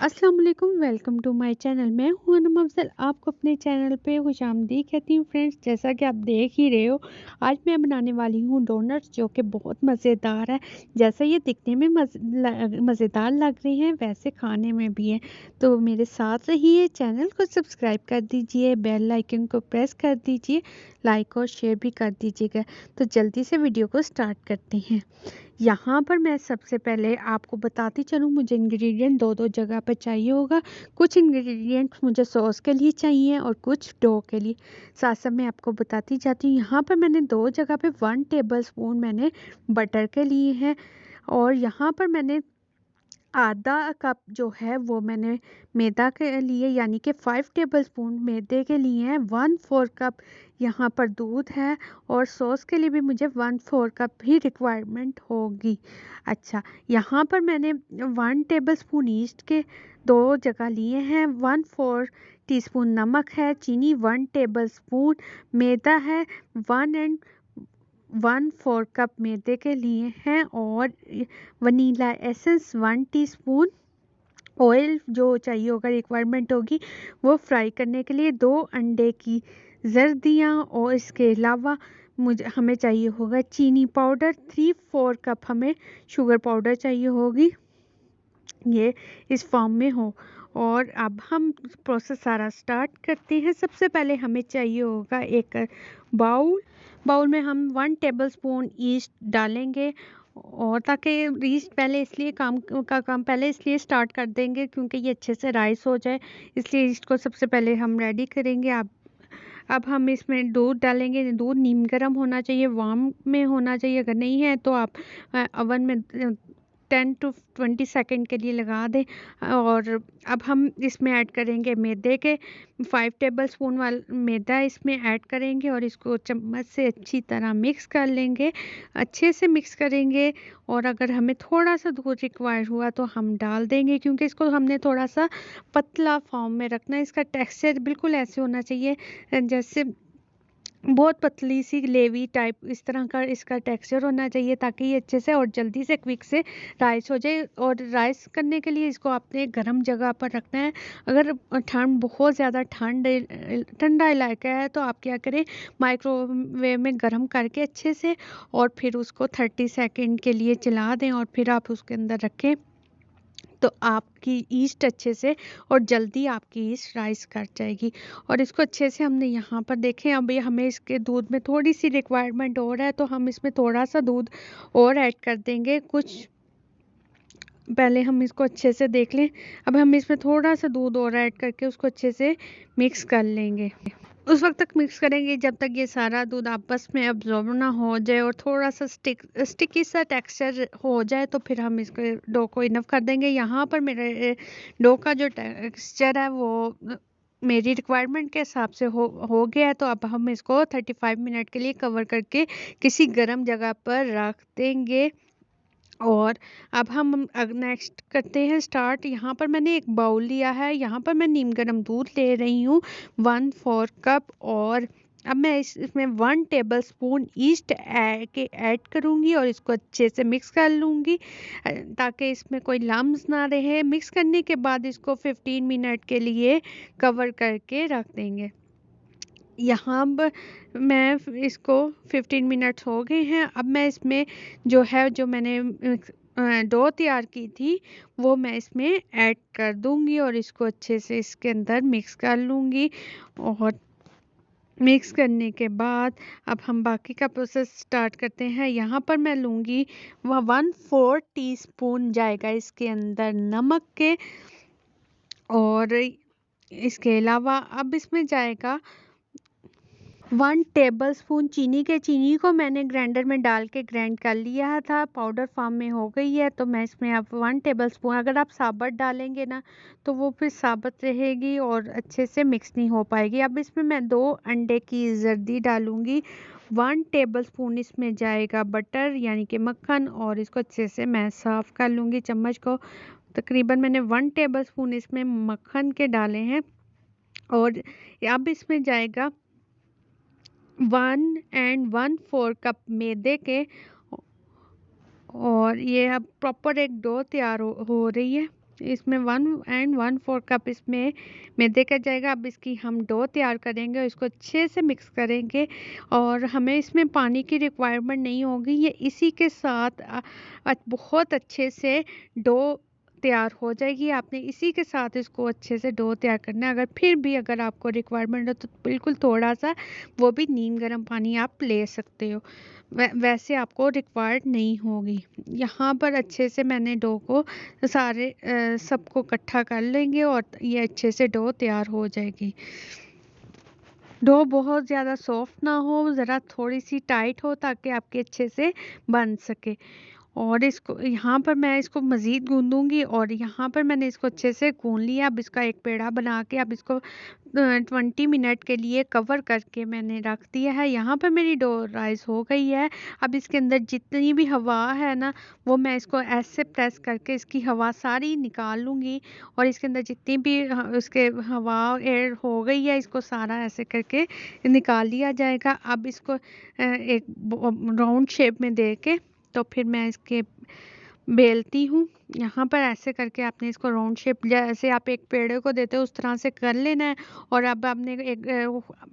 अस्सलाम वालेकुम, welcome to my channel. मैं हूं अनम अफजल, आपको अपने चैनल पे खुशामदीद कहती हूँ। फ्रेंड्स, जैसा कि आप देख ही रहे हो, आज मैं बनाने वाली हूँ डोनट्स, जो कि बहुत मज़ेदार है। जैसा ये दिखने में मज़ेदार लग रहे हैं, वैसे खाने में भी है। तो मेरे साथ रहिए, चैनल को सब्सक्राइब कर दीजिए, बेल आइकन को प्रेस कर दीजिए, लाइक और शेयर भी कर दीजिएगा। तो जल्दी से वीडियो को स्टार्ट करते हैं। यहाँ पर मैं सबसे पहले आपको बताती चलूँ, मुझे इंग्रेडिएंट दो जगह पर चाहिए होगा। कुछ इंग्रेडिएंट्स मुझे सॉस के लिए चाहिए और कुछ डो के लिए। साथ साथ मैं आपको बताती जाती हूँ। यहाँ पर मैंने दो जगह पे 1 टेबलस्पून मैंने बटर के लिए हैं, और यहाँ पर मैंने आधा कप जो है वो मैंने मैदा के लिए, यानी कि 5 टेबलस्पून मैदे के लिए हैं। 1/4 कप यहाँ पर दूध है, और सॉस के लिए भी मुझे 1/4 कप ही रिक्वायरमेंट होगी। अच्छा, यहाँ पर मैंने 1 टेबलस्पून ईस्ट के दो जगह लिए हैं। 1/4 टीस्पून नमक है, चीनी 1 टेबलस्पून, मैदा है 1/4 कप मैदे के लिए हैं, और वनीला एसेंस 1 टीस्पून। ऑयल जो चाहिए होगा, रिक्वायरमेंट होगी वो फ्राई करने के लिए 2 अंडे की जर्दियाँ, और इसके अलावा हमें चाहिए होगा चीनी पाउडर 3/4 कप, हमें शुगर पाउडर चाहिए होगी, ये इस फॉर्म में हो। और अब हम प्रोसेस सारा स्टार्ट करते हैं। सबसे पहले हमें चाहिए होगा एक बाउल। बाउल में हम 1 टेबलस्पून ईस्ट डालेंगे, और ताकि ईस्ट पहले इसलिए काम पहले इसलिए स्टार्ट कर देंगे क्योंकि ये अच्छे से राइस हो जाए, इसलिए ईस्ट को सबसे पहले हम रेडी करेंगे। अब हम इसमें दूध डालेंगे। दूध नीम गर्म होना चाहिए, वार्म में होना चाहिए। अगर नहीं है तो आप ओवन में 10 टू 20 सेकंड के लिए लगा दें। और अब हम इसमें ऐड करेंगे मैदे के 5 टेबलस्पून वाला मैदा इसमें ऐड करेंगे, और इसको चम्मच से अच्छी तरह मिक्स कर लेंगे, अच्छे से मिक्स करेंगे। और अगर हमें थोड़ा सा दूध रिक्वायर हुआ तो हम डाल देंगे, क्योंकि इसको हमने थोड़ा सा पतला फॉर्म में रखना है। इसका टेक्सचर बिल्कुल ऐसे होना चाहिए जैसे बहुत पतली सी ग्रेवी टाइप, इस तरह का इसका टेक्सचर होना चाहिए, ताकि ये अच्छे से और जल्दी से क्विक से राइस हो जाए। और राइस करने के लिए इसको आपने गर्म जगह पर रखना है। अगर ठंड बहुत ज़्यादा ठंडा इलाका है तो आप क्या करें, माइक्रोवेव में गर्म करके अच्छे से, और फिर उसको 30 सेकंड के लिए चला दें, और फिर आप उसके अंदर रखें, तो आपकी ईस्ट अच्छे से और जल्दी आपकी ईस्ट राइस कर जाएगी। और इसको अच्छे से हमने यहाँ पर देखें, अब ये हमें इसके दूध में थोड़ी सी रिक्वायरमेंट और है, तो हम इसमें थोड़ा सा दूध और ऐड कर देंगे। कुछ पहले हम इसको अच्छे से देख लें। अब हम इसमें थोड़ा सा दूध और ऐड करके उसको अच्छे से मिक्स कर लेंगे। उस वक्त तक मिक्स करेंगे जब तक ये सारा दूध आपस में अब्जॉर्ब ना हो जाए और थोड़ा सा स्टिकी सा टेक्सचर हो जाए, तो फिर हम इसके डो को इनफ कर देंगे। यहाँ पर मेरे डो का जो टेक्सचर है वो मेरी रिक्वायरमेंट के हिसाब से हो गया है। तो अब हम इसको 35 मिनट के लिए कवर करके किसी गर्म जगह पर रख देंगे। और अब हम नेक्स्ट करते हैं स्टार्ट। यहाँ पर मैंने एक बाउल लिया है, यहाँ पर मैं नीम गर्म दूध ले रही हूँ 1/4 कप, और अब मैं इसमें 1 टेबलस्पून ईस्ट ऐड करूँगी, और इसको अच्छे से मिक्स कर लूँगी ताकि इसमें कोई लम्स ना रहे। मिक्स करने के बाद इसको 15 मिनट के लिए कवर करके रख देंगे। यहाँ पर मैं इसको 15 मिनट्स हो गए हैं। अब मैं इसमें जो मैंने डो तैयार की थी वो मैं इसमें ऐड कर दूंगी, और इसको अच्छे से इसके अंदर मिक्स कर लूँगी। और मिक्स करने के बाद अब हम बाकी का प्रोसेस स्टार्ट करते हैं। यहाँ पर मैं लूँगी 1/4 टीस्पून जाएगा इसके अंदर नमक के, और इसके अलावा अब इसमें जाएगा 1 टेबलस्पून चीनी के। चीनी को मैंने ग्राइंडर में डाल के ग्राइंड कर लिया था, पाउडर फॉर्म में हो गई है। तो मैं इसमें अब 1 टेबलस्पून, अगर आप साबुत डालेंगे ना तो वो फिर साबुत रहेगी और अच्छे से मिक्स नहीं हो पाएगी। अब इसमें मैं 2 अंडे की जर्दी डालूंगी। 1 टेबलस्पून इसमें जाएगा बटर यानी कि मक्खन, और इसको अच्छे से मैं साफ़ कर लूँगी चम्मच को। तकरीबन मैंने 1 टेबलस्पून इसमें मक्खन के डाले हैं। और अब इसमें जाएगा 1 कप मैदे के, और ये अब प्रॉपर एक डो तैयार हो रही है। इसमें 1 and 1/4 कप इसमें मैदे का जाएगा। अब इसकी हम डो तैयार करेंगे और इसको अच्छे से मिक्स करेंगे और हमें इसमें पानी की रिक्वायरमेंट नहीं होगी। ये इसी के साथ बहुत अच्छे से डो तैयार हो जाएगी। आपने इसी के साथ इसको अच्छे से डो तैयार करना है। अगर फिर भी अगर आपको रिक्वायरमेंट हो तो बिल्कुल थोड़ा सा वो भी नीम गर्म पानी आप ले सकते हो, वैसे आपको रिक्वायर्ड नहीं होगी। यहाँ पर अच्छे से मैंने डो को सारे सबको इकट्ठा कर लेंगे और ये अच्छे से डो तैयार हो जाएगी। डो बहुत ज़्यादा सॉफ्ट ना हो, ज़रा थोड़ी सी टाइट हो ताकि आपके अच्छे से बन सके। और इसको यहाँ पर मैं इसको मज़ीद गूँदूँगी और यहाँ पर मैंने इसको अच्छे से गूँध लिया। अब इसका एक पेड़ा बना के अब इसको 20 मिनट के लिए कवर करके मैंने रख दिया है। यहाँ पर मेरी डो राइस हो गई है। अब इसके अंदर जितनी भी हवा है ना, वो मैं इसको ऐसे प्रेस करके इसकी हवा सारी निकाल लूँगी और इसके अंदर जितनी भी उसके हवा एयर हो गई है, इसको सारा ऐसे करके निकाल लिया जाएगा। अब इसको एक राउंड शेप में दे के तो फिर मैं इसके बेलती हूँ। यहाँ पर ऐसे करके आपने इसको राउंड शेप, जैसे आप एक पेड़े को देते हो उस तरह से कर लेना है। और अब आपने एक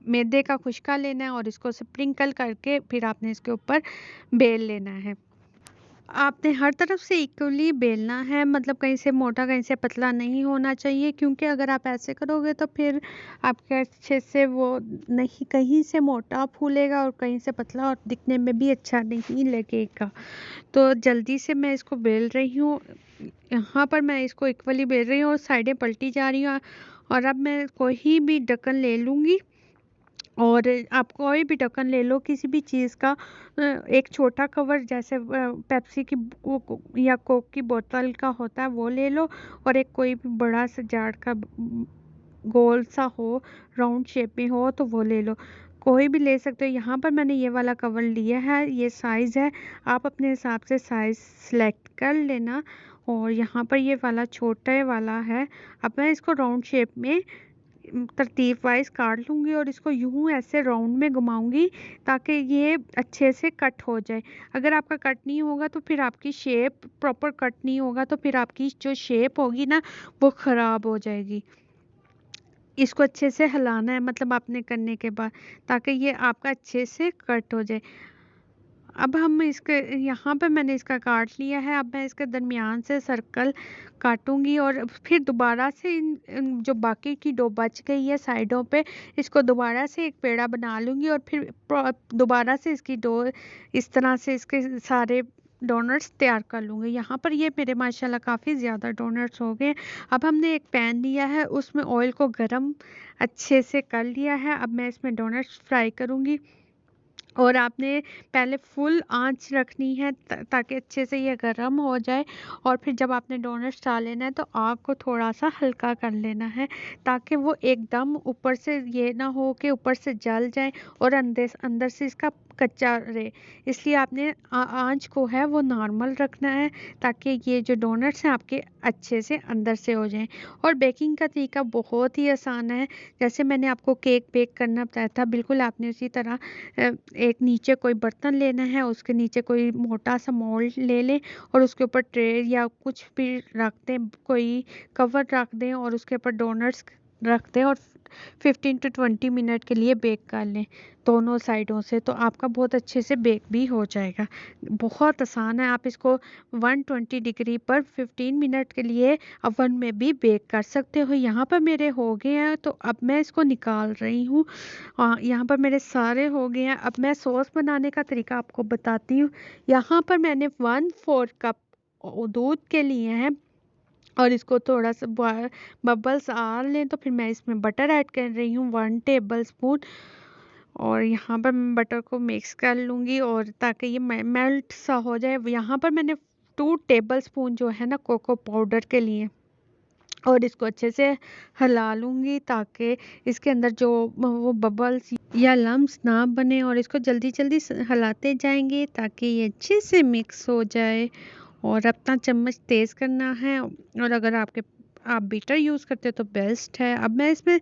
मैदे का खुशका लेना है और इसको स्प्रिंकल करके फिर आपने इसके ऊपर बेल लेना है। आपने हर तरफ से इक्वली बेलना है, मतलब कहीं से मोटा कहीं से पतला नहीं होना चाहिए, क्योंकि अगर आप ऐसे करोगे तो फिर आपके अच्छे से वो नहीं, कहीं से मोटा फूलेगा और कहीं से पतला, और दिखने में भी अच्छा नहीं लगेगा। तो जल्दी से मैं इसको बेल रही हूँ। यहाँ पर मैं इसको इक्वली बेल रही हूँ और साइडें पलटी जा रही हूँ। और अब मैं कोई भी ढक्कन ले लूँगी और आप कोई भी ढक्कन ले लो किसी भी चीज़ का। एक छोटा कवर जैसे पेप्सी की या कोक की बोतल का होता है वो ले लो, और एक कोई भी बड़ा सा जार का गोल सा हो, राउंड शेप में हो तो वो ले लो, कोई भी ले सकते हो। यहाँ पर मैंने ये वाला कवर लिया है, ये साइज़ है, आप अपने हिसाब से साइज़ सेलेक्ट कर लेना। और यहाँ पर ये वाला छोटे वाला है। अब मैं इसको राउंड शेप में तरतीब वाइज काट लूँगी और इसको यूं ऐसे राउंड में घुमाऊंगी ताकि ये अच्छे से कट हो जाए। अगर आपका कट नहीं होगा तो फिर आपकी शेप प्रॉपर कट नहीं होगा तो फिर आपकी जो शेप होगी ना वो ख़राब हो जाएगी। इसको अच्छे से हिलाना है, मतलब आपने करने के बाद, ताकि ये आपका अच्छे से कट हो जाए। अब हम इसके यहाँ पे मैंने इसका काट लिया है। अब मैं इसके दरमियान से सर्कल काटूंगी और फिर दोबारा से इन जो बाकी की डो बच गई है साइडों पे, इसको दोबारा से एक पेड़ा बना लूँगी और फिर दोबारा से इसकी डो इस तरह से इसके सारे डोनट्स तैयार कर लूँगी। यहाँ पर ये मेरे माशाल्लाह काफ़ी ज़्यादा डोनट्स हो गए। अब हमने एक पैन लिया है, उसमें ऑयल को गरम अच्छे से कर लिया है। अब मैं इसमें डोनट्स फ्राई करूँगी और आपने पहले फुल आंच रखनी है ताकि अच्छे से ये गर्म हो जाए। और फिर जब आपने डोनट्स डालेना है तो आग को थोड़ा सा हल्का कर लेना है ताकि वो एकदम ऊपर से ये ना हो कि ऊपर से जल जाए और अंदर अंदर से इसका कच्चा रहे। इसलिए आपने आंच को है वो नॉर्मल रखना है ताकि ये जो डोनट्स हैं आपके अच्छे से अंदर से हो जाएं। और बेकिंग का तरीका बहुत ही आसान है, जैसे मैंने आपको केक बेक करना बताया था, बिल्कुल आपने उसी तरह एक नीचे कोई बर्तन लेना है, उसके नीचे कोई मोटा सा मोल्ड ले लें और उसके ऊपर ट्रे या कुछ भी रख दें, कोई कवर रख दें और उसके ऊपर डोनट्स रख दें और 15 to 20 मिनट के लिए बेक कर लें दोनों साइडों से, तो आपका बहुत अच्छे से बेक भी हो जाएगा। बहुत आसान है, आप इसको 120 डिग्री पर 15 मिनट के लिए ओवन में भी बेक कर सकते हो। यहाँ पर मेरे हो गए हैं तो अब मैं इसको निकाल रही हूँ। यहाँ पर मेरे सारे हो गए हैं। अब मैं सॉस बनाने का तरीका आपको बताती हूँ। यहाँ पर मैंने 1/4 कप दूध के लिए हैं और इसको थोड़ा सा बबल्स आ लें तो फिर मैं इसमें बटर ऐड कर रही हूँ 1 टेबल स्पून। और यहाँ पर मैं बटर को मिक्स कर लूँगी और ताकि ये मेल्ट सा हो जाए। यहाँ पर मैंने 2 टेबल स्पून जो है ना कोको पाउडर के लिए, और इसको अच्छे से हिला लूँगी ताकि इसके अंदर जो वो बबल्स या लम्स ना बने, और इसको जल्दी जल्दी हिलाते जाएंगे ताकि ये अच्छे से मिक्स हो जाए। और अपना चम्मच तेज़ करना है, और अगर आप बीटर यूज़ करते हो तो बेस्ट है। अब मैं इसमें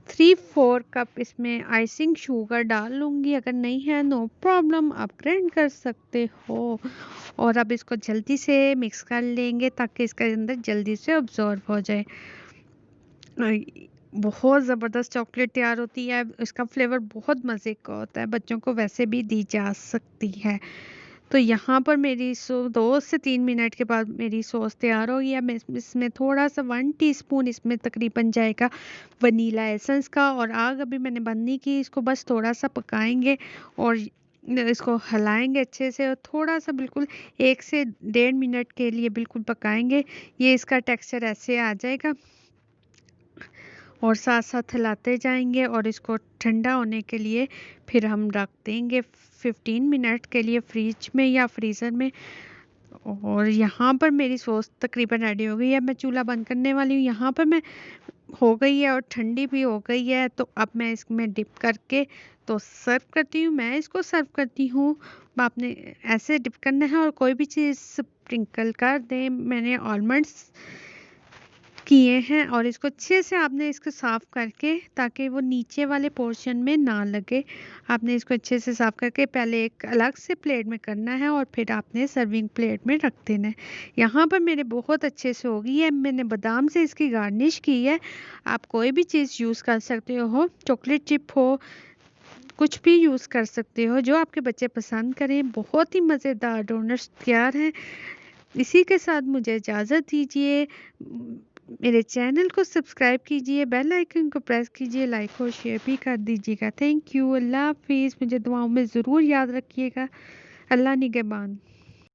3-4 कप इसमें आइसिंग शुगर डाल लूँगी। अगर नहीं है नो प्रॉब्लम, आप ग्राइंड कर सकते हो। और अब इसको जल्दी से मिक्स कर लेंगे ताकि इसके अंदर जल्दी से अब्जॉर्ब हो जाए। बहुत ज़बरदस्त चॉकलेट तैयार होती है। इसका फ्लेवर बहुत मज़े का होता है, बच्चों को वैसे भी दी जा सकती है। तो यहाँ पर मेरी 2 से 3 मिनट के बाद मेरी सॉस तैयार हो गई है। मैं इसमें थोड़ा सा 1 टीस्पून इसमें तकरीबन जाएगा वनीला एसेंस का। और आग अभी मैंने बंद नहीं की, इसको बस थोड़ा सा पकाएंगे और इसको हिलाएंगे अच्छे से, और थोड़ा सा बिल्कुल 1 से 1.5 मिनट के लिए बिल्कुल पकाएंगे। ये इसका टेक्सचर ऐसे आ जाएगा और साथ साथ हिलाते जाएंगे। और इसको ठंडा होने के लिए फिर हम रख देंगे 15 मिनट के लिए फ्रिज में या फ्रीज़र में। और यहाँ पर मेरी सॉस तकरीबन रेडी हो गई है। मैं चूल्हा बंद करने वाली हूँ। यहाँ पर मैं हो गई है और ठंडी भी हो गई है। तो अब मैं इसमें डिप करके तो सर्व करती हूँ। मैं इसको सर्व करती हूँ, आपने ऐसे डिप करना है और कोई भी चीज़ स्प्रिंकल कर दें। मैंने आलमंड्स किए हैं और इसको अच्छे से आपने इसको साफ़ करके, ताकि वो नीचे वाले पोर्शन में ना लगे, आपने इसको अच्छे से साफ़ करके पहले एक अलग से प्लेट में करना है और फिर आपने सर्विंग प्लेट में रख देना है। यहाँ पर मेरे बहुत अच्छे से हो गई है। मैंने बादाम से इसकी गार्निश की है। आप कोई भी चीज़ यूज़ कर सकते हो, चॉकलेट चिप हो, कुछ भी यूज़ कर सकते हो जो आपके बच्चे पसंद करें। बहुत ही मज़ेदार डोनट्स तैयार हैं। इसी के साथ मुझे इजाज़त दीजिए। मेरे चैनल को सब्सक्राइब कीजिए, बेल आइकन को प्रेस कीजिए, लाइक और शेयर भी कर दीजिएगा। Thank you. अल्लाह हाफिज़। मुझे दुआओं में ज़रूर याद रखिएगा। अल्लाह निगहबान।